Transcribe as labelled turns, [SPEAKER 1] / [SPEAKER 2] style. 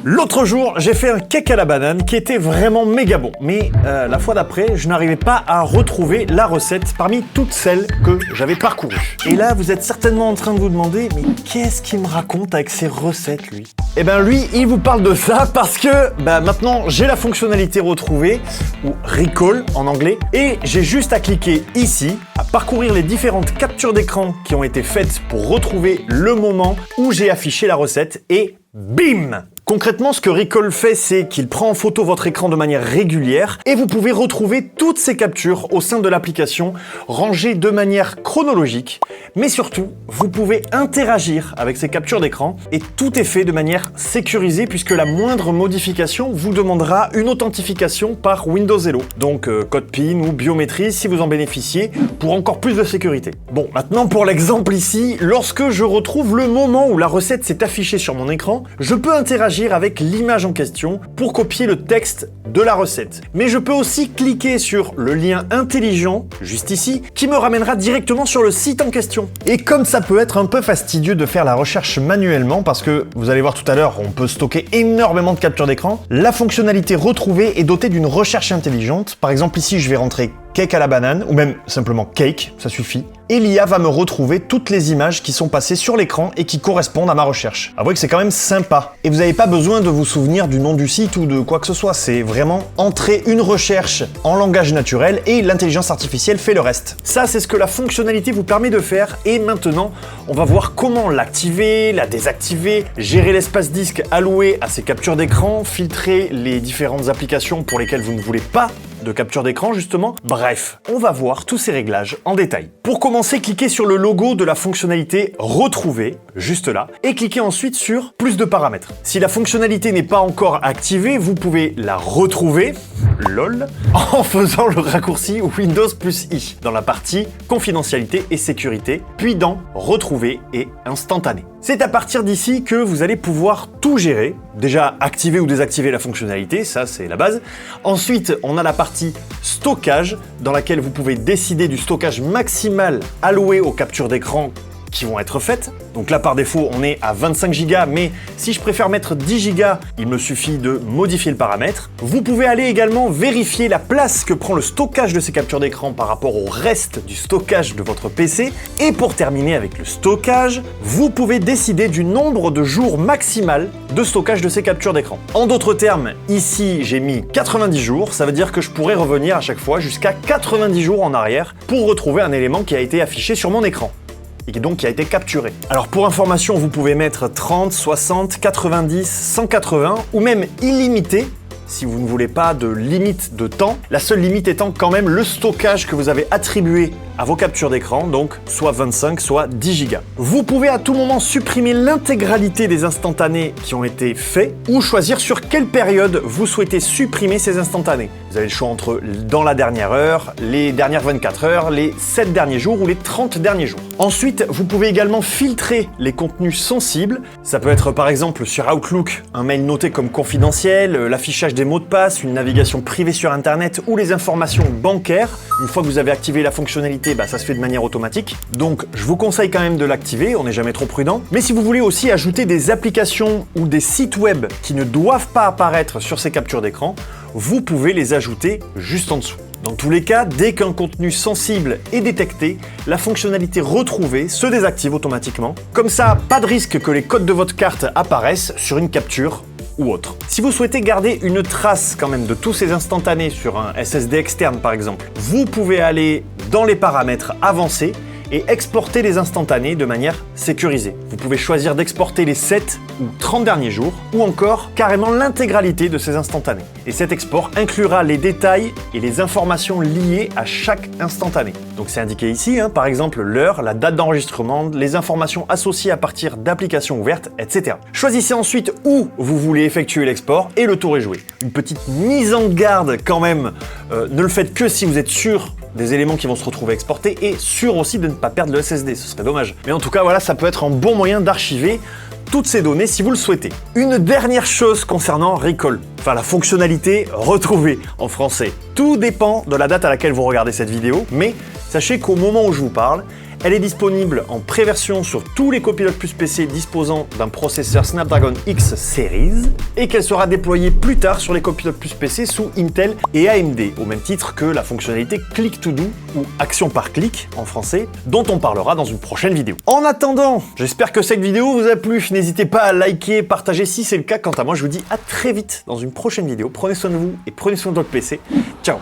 [SPEAKER 1] L'autre jour, j'ai fait un cake à la banane qui était vraiment méga bon. Mais la fois d'après, je n'arrivais pas à retrouver la recette parmi toutes celles que j'avais parcourues. Et là, vous êtes certainement en train de vous demander, mais qu'est-ce qu'il me raconte avec ses recettes, lui? Eh ben lui, il vous parle de ça parce que maintenant, j'ai la fonctionnalité retrouvée, ou Recall en anglais, et j'ai juste à cliquer ici, à parcourir les différentes captures d'écran qui ont été faites pour retrouver le moment où j'ai affiché la recette, et bim! Concrètement, ce que Recall fait, c'est qu'il prend en photo votre écran de manière régulière et vous pouvez retrouver toutes ces captures au sein de l'application, rangées de manière chronologique. Mais surtout, vous pouvez interagir avec ces captures d'écran et tout est fait de manière sécurisée puisque la moindre modification vous demandera une authentification par Windows Hello. Donc code PIN ou biométrie si vous en bénéficiez pour encore plus de sécurité. Bon, maintenant pour l'exemple ici, lorsque je retrouve le moment où la recette s'est affichée sur mon écran, je peux interagir avec l'image en question pour copier le texte de la recette. Mais je peux aussi cliquer sur le lien intelligent, juste ici, qui me ramènera directement sur le site en question. Et comme ça peut être un peu fastidieux de faire la recherche manuellement, parce que, vous allez voir tout à l'heure, on peut stocker énormément de captures d'écran, la fonctionnalité retrouvée est dotée d'une recherche intelligente. Par exemple ici, je vais rentrer cake à la banane, ou même simplement cake, ça suffit. Et l'IA va me retrouver toutes les images qui sont passées sur l'écran et qui correspondent à ma recherche. Avouez que c'est quand même sympa. Et vous n'avez pas besoin de vous souvenir du nom du site ou de quoi que ce soit, c'est vraiment entrer une recherche en langage naturel et l'intelligence artificielle fait le reste. Ça, c'est ce que la fonctionnalité vous permet de faire et maintenant, on va voir comment l'activer, la désactiver, gérer l'espace disque alloué à ces captures d'écran, filtrer les différentes applications pour lesquelles vous ne voulez pas de capture d'écran justement. Bref, on va voir tous ces réglages en détail. Pour commencer, cliquez sur le logo de la fonctionnalité Retrouver, juste là, et cliquez ensuite sur Plus de paramètres. Si la fonctionnalité n'est pas encore activée, vous pouvez la retrouver, lol, en faisant le raccourci Windows plus I dans la partie Confidentialité et sécurité, puis dans Retrouver et Instantané. C'est à partir d'ici que vous allez pouvoir tout gérer. Déjà, activer ou désactiver la fonctionnalité, ça c'est la base. Ensuite, on a la partie stockage, dans laquelle vous pouvez décider du stockage maximal alloué aux captures d'écran qui vont être faites. Donc là, par défaut, on est à 25 Go, mais si je préfère mettre 10 Go, il me suffit de modifier le paramètre. Vous pouvez aller également vérifier la place que prend le stockage de ces captures d'écran par rapport au reste du stockage de votre PC. Et pour terminer avec le stockage, vous pouvez décider du nombre de jours maximal de stockage de ces captures d'écran. En d'autres termes, ici, j'ai mis 90 jours, ça veut dire que je pourrais revenir à chaque fois jusqu'à 90 jours en arrière pour retrouver un élément qui a été affiché sur mon écran et donc qui a été capturé. Alors pour information, vous pouvez mettre 30, 60, 90, 180 ou même illimité si vous ne voulez pas de limite de temps. La seule limite étant quand même le stockage que vous avez attribué à vos captures d'écran, donc soit 25, soit 10 Go. Vous pouvez à tout moment supprimer l'intégralité des instantanés qui ont été faits ou choisir sur quelle période vous souhaitez supprimer ces instantanés. Vous avez le choix entre dans la dernière heure, les dernières 24 heures, les 7 derniers jours ou les 30 derniers jours. Ensuite, vous pouvez également filtrer les contenus sensibles. Ça peut être par exemple sur Outlook, un mail noté comme confidentiel, l'affichage des mots de passe, une navigation privée sur Internet ou les informations bancaires. Une fois que vous avez activé la fonctionnalité, ça se fait de manière automatique. Donc, je vous conseille quand même de l'activer, on n'est jamais trop prudent. Mais si vous voulez aussi ajouter des applications ou des sites web qui ne doivent pas apparaître sur ces captures d'écran, vous pouvez les ajouter juste en dessous. Dans tous les cas, dès qu'un contenu sensible est détecté, la fonctionnalité Retrouver se désactive automatiquement. Comme ça, pas de risque que les codes de votre carte apparaissent sur une capture ou autre. Si vous souhaitez garder une trace quand même de tous ces instantanés sur un SSD externe par exemple, vous pouvez aller dans les paramètres avancés et exporter les instantanés de manière sécurisée. Vous pouvez choisir d'exporter les 7 ou 30 derniers jours ou encore carrément l'intégralité de ces instantanés. Et cet export inclura les détails et les informations liées à chaque instantané. Donc c'est indiqué ici, par exemple l'heure, la date d'enregistrement, les informations associées à partir d'applications ouvertes, etc. Choisissez ensuite où vous voulez effectuer l'export et le tour est joué. Une petite mise en garde quand même, ne le faites que si vous êtes sûr des éléments qui vont se retrouver exportés et sûr aussi de ne pas perdre le SSD, ce serait dommage. Mais en tout cas, voilà, ça peut être un bon moyen d'archiver toutes ces données si vous le souhaitez. Une dernière chose concernant Recall, enfin la fonctionnalité Retrouver en français. Tout dépend de la date à laquelle vous regardez cette vidéo, mais Sachez qu'au moment où je vous parle, elle est disponible en pré-version sur tous les copilotes plus PC disposant d'un processeur Snapdragon X Series et qu'elle sera déployée plus tard sur les copilotes plus PC sous Intel et AMD, au même titre que la fonctionnalité Click to Do ou Action par clic en français, dont on parlera dans une prochaine vidéo. En attendant, j'espère que cette vidéo vous a plu. N'hésitez pas à liker, partager si c'est le cas. Quant à moi, je vous dis à très vite dans une prochaine vidéo. Prenez soin de vous et prenez soin de votre PC. Ciao!